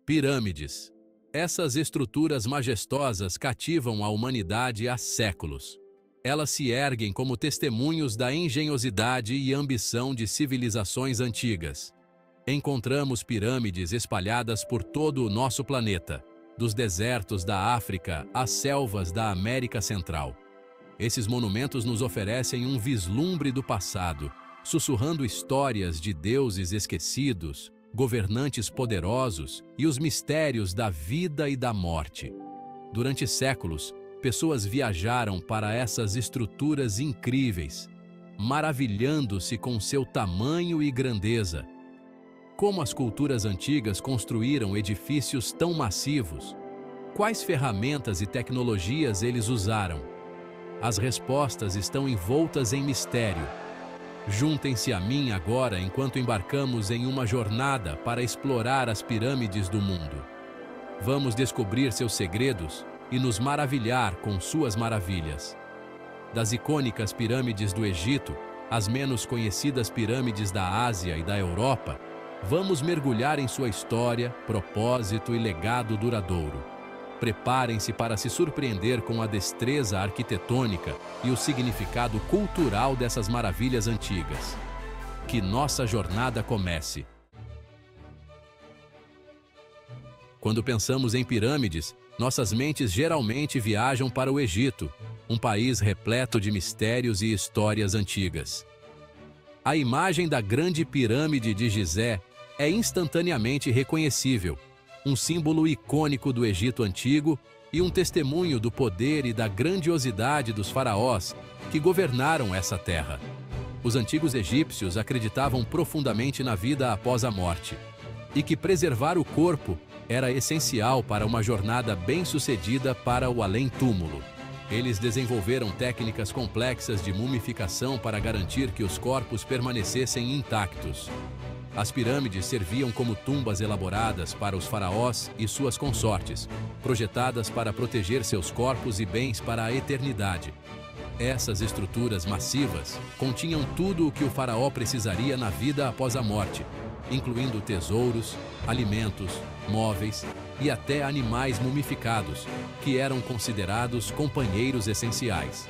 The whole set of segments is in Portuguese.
Pirâmides. Essas estruturas majestosas cativam a humanidade há séculos. Elas se erguem como testemunhos da engenhosidade e ambição de civilizações antigas. Encontramos pirâmides espalhadas por todo o nosso planeta, dos desertos da África às selvas da América Central. Esses monumentos nos oferecem um vislumbre do passado, sussurrando histórias de deuses esquecidos, governantes poderosos e os mistérios da vida e da morte. Durante séculos, pessoas viajaram para essas estruturas incríveis, maravilhando-se com seu tamanho e grandeza. Como as culturas antigas construíram edifícios tão massivos? Quais ferramentas e tecnologias eles usaram? As respostas estão envoltas em mistério. Juntem-se a mim agora enquanto embarcamos em uma jornada para explorar as pirâmides do mundo. Vamos descobrir seus segredos e nos maravilhar com suas maravilhas. Das icônicas pirâmides do Egito, às menos conhecidas pirâmides da Ásia e da Europa, vamos mergulhar em sua história, propósito e legado duradouro. Preparem-se para se surpreender com a destreza arquitetônica e o significado cultural dessas maravilhas antigas. Que nossa jornada comece! Quando pensamos em pirâmides, nossas mentes geralmente viajam para o Egito, um país repleto de mistérios e histórias antigas. A imagem da Grande Pirâmide de Gizé é instantaneamente reconhecível, um símbolo icônico do Egito Antigo e um testemunho do poder e da grandiosidade dos faraós que governaram essa terra. Os antigos egípcios acreditavam profundamente na vida após a morte e que preservar o corpo era essencial para uma jornada bem-sucedida para o além-túmulo. Eles desenvolveram técnicas complexas de mumificação para garantir que os corpos permanecessem intactos. As pirâmides serviam como tumbas elaboradas para os faraós e suas consortes, projetadas para proteger seus corpos e bens para a eternidade. Essas estruturas massivas continham tudo o que o faraó precisaria na vida após a morte, incluindo tesouros, alimentos, móveis e até animais mumificados, que eram considerados companheiros essenciais.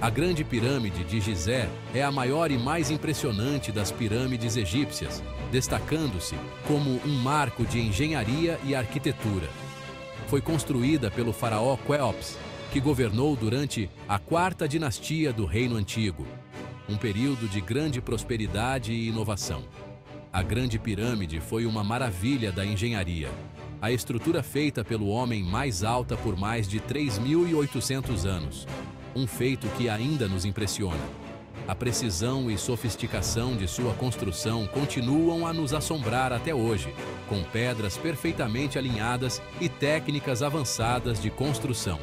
A Grande Pirâmide de Gizé é a maior e mais impressionante das pirâmides egípcias, destacando-se como um marco de engenharia e arquitetura. Foi construída pelo faraó Quéops, que governou durante a quarta dinastia do Reino Antigo, um período de grande prosperidade e inovação. A Grande Pirâmide foi uma maravilha da engenharia. A estrutura feita pelo homem mais alta por mais de 3.800 anos. Um feito que ainda nos impressiona. A precisão e sofisticação de sua construção continuam a nos assombrar até hoje, com pedras perfeitamente alinhadas e técnicas avançadas de construção.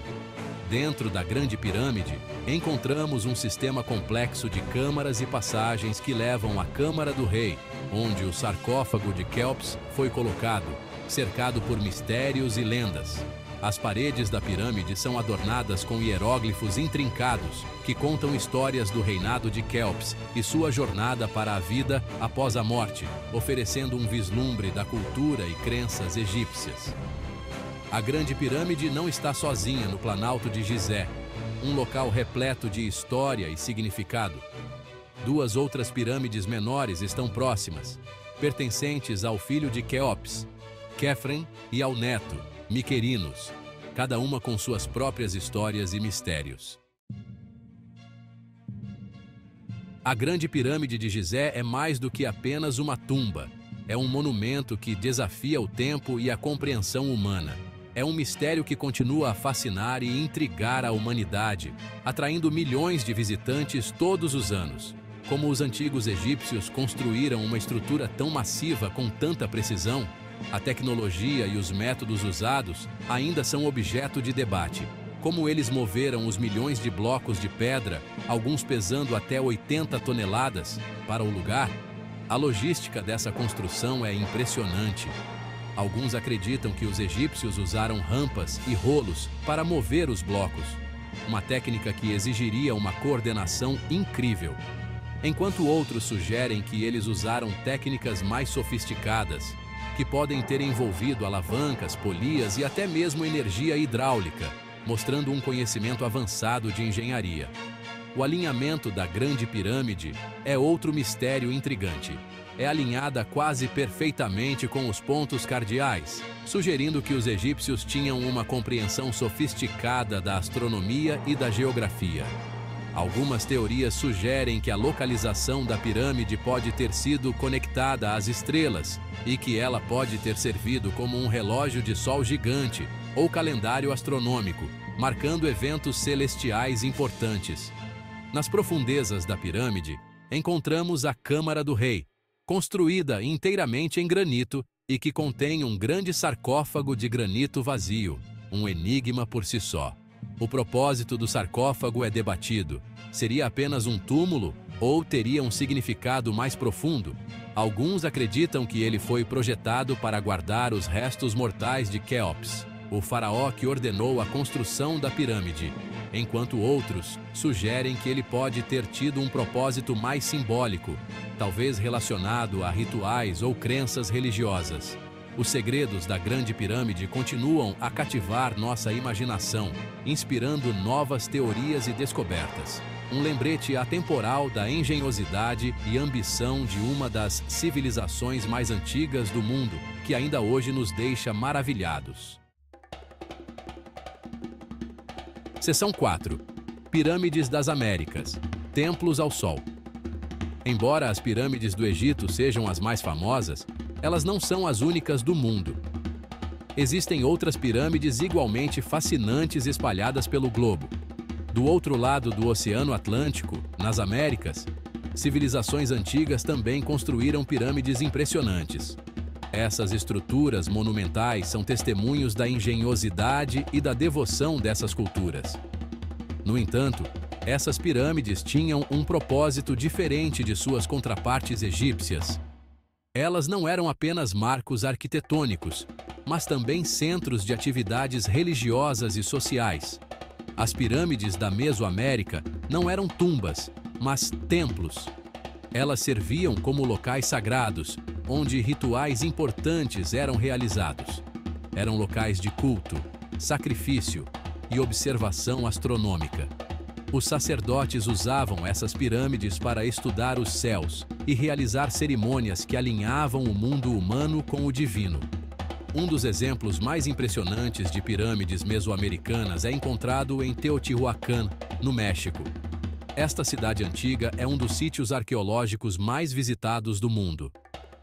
Dentro da Grande Pirâmide, encontramos um sistema complexo de câmaras e passagens que levam à Câmara do Rei, onde o sarcófago de Quéops foi colocado, cercado por mistérios e lendas. As paredes da pirâmide são adornadas com hieróglifos intrincados que contam histórias do reinado de Quéops e sua jornada para a vida após a morte, oferecendo um vislumbre da cultura e crenças egípcias. A Grande Pirâmide não está sozinha no Planalto de Gizé, um local repleto de história e significado. Duas outras pirâmides menores estão próximas, pertencentes ao filho de Quéops, Quéfren, e ao neto, Miquerinos, cada uma com suas próprias histórias e mistérios. A Grande Pirâmide de Gizé é mais do que apenas uma tumba. É um monumento que desafia o tempo e a compreensão humana. É um mistério que continua a fascinar e intrigar a humanidade, atraindo milhões de visitantes todos os anos. Como os antigos egípcios construíram uma estrutura tão massiva com tanta precisão, a tecnologia e os métodos usados ainda são objeto de debate. Como eles moveram os milhões de blocos de pedra, alguns pesando até 80 toneladas, para o lugar? A logística dessa construção é impressionante. Alguns acreditam que os egípcios usaram rampas e rolos para mover os blocos, uma técnica que exigiria uma coordenação incrível. Enquanto outros sugerem que eles usaram técnicas mais sofisticadas, que podem ter envolvido alavancas, polias e até mesmo energia hidráulica, mostrando um conhecimento avançado de engenharia. O alinhamento da Grande Pirâmide é outro mistério intrigante. É alinhada quase perfeitamente com os pontos cardeais, sugerindo que os egípcios tinham uma compreensão sofisticada da astronomia e da geografia. Algumas teorias sugerem que a localização da pirâmide pode ter sido conectada às estrelas e que ela pode ter servido como um relógio de sol gigante ou calendário astronômico, marcando eventos celestiais importantes. Nas profundezas da pirâmide, encontramos a Câmara do Rei, construída inteiramente em granito e que contém um grande sarcófago de granito vazio, um enigma por si só. O propósito do sarcófago é debatido. Seria apenas um túmulo ou teria um significado mais profundo? Alguns acreditam que ele foi projetado para guardar os restos mortais de Quéops, o faraó que ordenou a construção da pirâmide, enquanto outros sugerem que ele pode ter tido um propósito mais simbólico, talvez relacionado a rituais ou crenças religiosas. Os segredos da Grande Pirâmide continuam a cativar nossa imaginação, inspirando novas teorias e descobertas. Um lembrete atemporal da engenhosidade e ambição de uma das civilizações mais antigas do mundo, que ainda hoje nos deixa maravilhados. Seção 4. Pirâmides das Américas. Templos ao Sol. Embora as pirâmides do Egito sejam as mais famosas, elas não são as únicas do mundo. Existem outras pirâmides igualmente fascinantes espalhadas pelo globo. Do outro lado do Oceano Atlântico, nas Américas, civilizações antigas também construíram pirâmides impressionantes. Essas estruturas monumentais são testemunhos da engenhosidade e da devoção dessas culturas. No entanto, essas pirâmides tinham um propósito diferente de suas contrapartes egípcias. Elas não eram apenas marcos arquitetônicos, mas também centros de atividades religiosas e sociais. As pirâmides da Mesoamérica não eram tumbas, mas templos. Elas serviam como locais sagrados, onde rituais importantes eram realizados. Eram locais de culto, sacrifício e observação astronômica. Os sacerdotes usavam essas pirâmides para estudar os céus e realizar cerimônias que alinhavam o mundo humano com o divino. Um dos exemplos mais impressionantes de pirâmides mesoamericanas é encontrado em Teotihuacan, no México. Esta cidade antiga é um dos sítios arqueológicos mais visitados do mundo.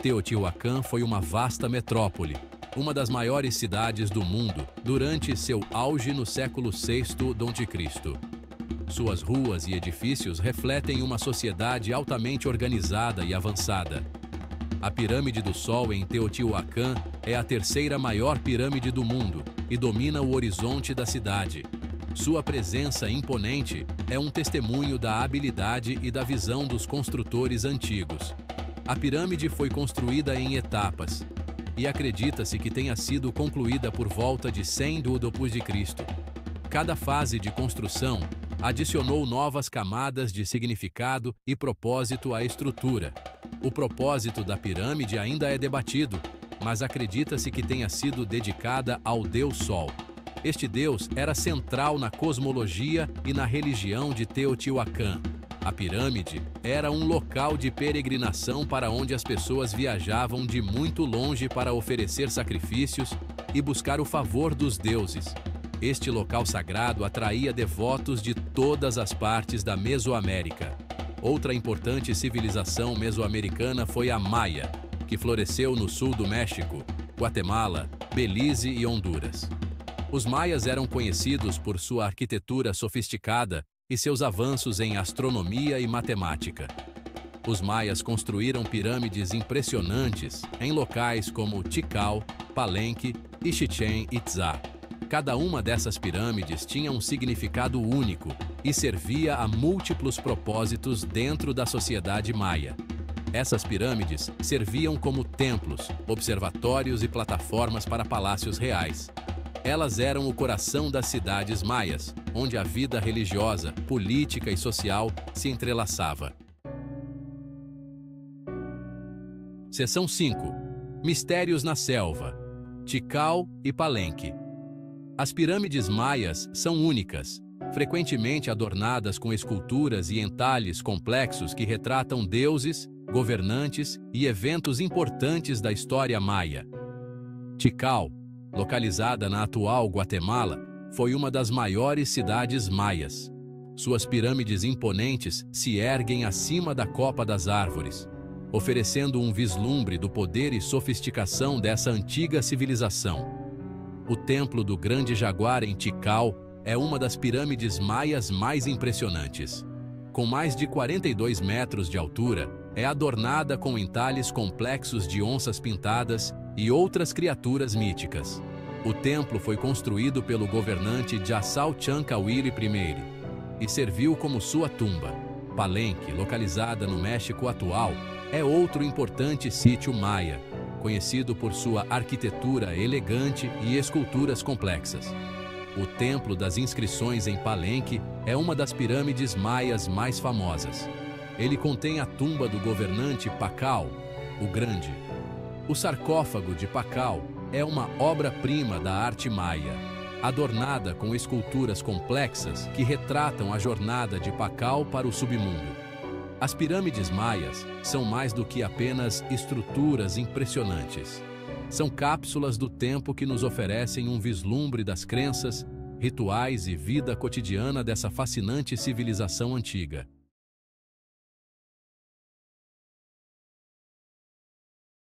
Teotihuacan foi uma vasta metrópole, uma das maiores cidades do mundo durante seu auge no século VI d.C. Suas ruas e edifícios refletem uma sociedade altamente organizada e avançada. A Pirâmide do Sol em Teotihuacan é a terceira maior pirâmide do mundo e domina o horizonte da cidade. Sua presença imponente é um testemunho da habilidade e da visão dos construtores antigos. A pirâmide foi construída em etapas e acredita-se que tenha sido concluída por volta de 100 d.C. Cada fase de construção adicionou novas camadas de significado e propósito à estrutura. O propósito da pirâmide ainda é debatido, mas acredita-se que tenha sido dedicada ao Deus Sol. Este deus era central na cosmologia e na religião de Teotihuacan. A pirâmide era um local de peregrinação para onde as pessoas viajavam de muito longe para oferecer sacrifícios e buscar o favor dos deuses. Este local sagrado atraía devotos de todas as partes da Mesoamérica. Outra importante civilização mesoamericana foi a Maia, que floresceu no sul do México, Guatemala, Belize e Honduras. Os maias eram conhecidos por sua arquitetura sofisticada e seus avanços em astronomia e matemática. Os maias construíram pirâmides impressionantes em locais como Tikal, Palenque e Chichén Itzá. Cada uma dessas pirâmides tinha um significado único e servia a múltiplos propósitos dentro da sociedade maia. Essas pirâmides serviam como templos, observatórios e plataformas para palácios reais. Elas eram o coração das cidades maias, onde a vida religiosa, política e social se entrelaçava. Seção 5. Mistérios na selva, Tikal e Palenque. As pirâmides maias são únicas, frequentemente adornadas com esculturas e entalhes complexos que retratam deuses, governantes e eventos importantes da história maia. Tikal, localizada na atual Guatemala, foi uma das maiores cidades maias. Suas pirâmides imponentes se erguem acima da copa das árvores, oferecendo um vislumbre do poder e sofisticação dessa antiga civilização. O Templo do Grande Jaguar em Tikal é uma das pirâmides maias mais impressionantes. Com mais de 42 metros de altura, é adornada com entalhes complexos de onças pintadas e outras criaturas míticas. O templo foi construído pelo governante Jassal Chancawili I e serviu como sua tumba. Palenque, localizada no México atual, é outro importante sítio maia, conhecido por sua arquitetura elegante e esculturas complexas. O Templo das Inscrições em Palenque é uma das pirâmides maias mais famosas. Ele contém a tumba do governante Pakal, o Grande. O sarcófago de Pakal é uma obra-prima da arte maia, adornada com esculturas complexas que retratam a jornada de Pakal para o submundo. As pirâmides maias são mais do que apenas estruturas impressionantes. São cápsulas do tempo que nos oferecem um vislumbre das crenças, rituais e vida cotidiana dessa fascinante civilização antiga.